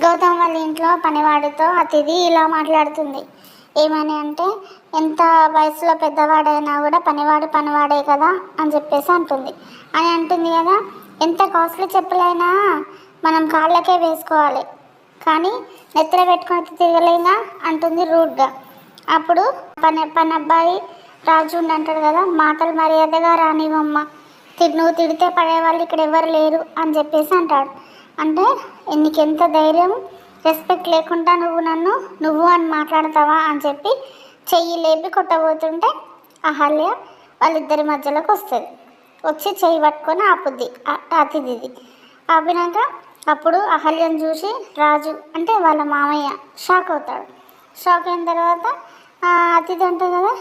గౌతమ్ వాళ్ళ ఇంట్లో పనివాడితో అతిథి ఇలా మాట్లాడుతుంది. ఏమని అంటే, ఎంత వయసులో పెద్దవాడైనా కూడా పనివాడు పనివాడే కదా అని చెప్పేసి అంటుంది. అని అంటుంది కదా, ఎంత కాస్ట్లీ చెప్పులైనా మనం కాళ్ళకే వేసుకోవాలి, కానీ నెత్తిన పెట్టుకొని తిరగలేగా అంటుంది రూడ్గా. అప్పుడు పని అబ్బాయి రాజు అంటాడు కదా, మాటలు మర్యాదగా రానివమ్మ, నువ్వు తిడితే పడేవాళ్ళు ఇక్కడ ఎవరు లేరు అని చెప్పేసి అంటాడు. అంటే నీకెంత ధైర్యం, రెస్పెక్ట్ లేకుండా నువ్వు అని మాట్లాడతావా అని చెప్పి చెయ్యి లేపి కొట్టబోతుంటే అహల్య వాళ్ళిద్దరి మధ్యలోకి వస్తుంది. వచ్చి చెయ్యి పట్టుకొని ఆపుద్ది అతిథిది. ఆపినాక అప్పుడు అహల్యను చూసి రాజు అంటే వాళ్ళ మామయ్య షాక్ అవుతాడు. షాక్ అయిన తర్వాత అతిథి అంటే కదా,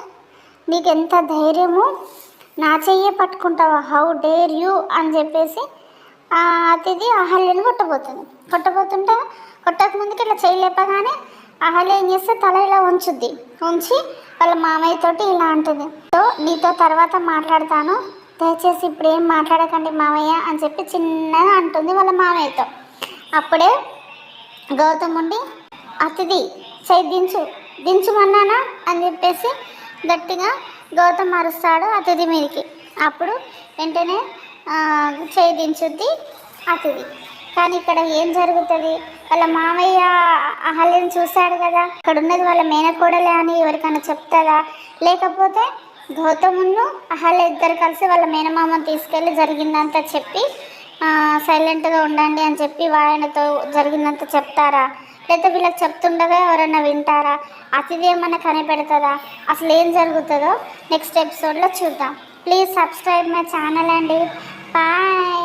నీకు ఎంత ధైర్యము, నా చెయ్యి పట్టుకుంటావా, హౌ డేర్ యూ అని చెప్పేసి అతిథి అహల్యను కొట్టబోతుంటే కొట్టక ముందుకి ఇట్లా చేయలేపగానే అహల్య ఏం చేస్తే తల ఇలా ఉంచి వాళ్ళ మామయ్యతోటి ఇలా అంటుంది, నీతో తర్వాత మాట్లాడతాను, దయచేసి ఇప్పుడు ఏం మాట్లాడకండి మామయ్య అని చెప్పి చిన్నగా అంటుంది వాళ్ళ మామయ్యతో. అప్పుడే గౌతమ్ ఉండి, అతిథి చేయి దించుమన్నానా అని చెప్పేసి గట్టిగా గౌతమ్ అరుస్తాడు అతిథి మీదకి. అప్పుడు వెంటనే చేయి దించుద్ది అతిథి. కానీ ఇక్కడ ఏం జరుగుతుంది, వాళ్ళ మామయ్య అహల్యను చూశాడు కదా, ఇక్కడ ఉన్నది వాళ్ళ మేనకోడలే అని ఎవరికైనా చెప్తారా, లేకపోతే గౌతమును అహల్య ఇద్దరు కలిసి వాళ్ళ మేనమామను తీసుకెళ్ళి జరిగిందంతా చెప్పి సైలెంట్గా ఉండండి అని చెప్పి ఆయనతో జరిగిందంతా చెప్తారా, లేదా వీళ్ళకి చెప్తుండగా ఎవరైనా వింటారా, అతిథి ఏమన్నా కనిపెడుతుందా, అసలు ఏం జరుగుతుందో నెక్స్ట్ ఎపిసోడ్లో చూద్దాం. ప్లీజ్ సబ్స్క్రైబ్ మై ఛానల్ అండి. బాయ్.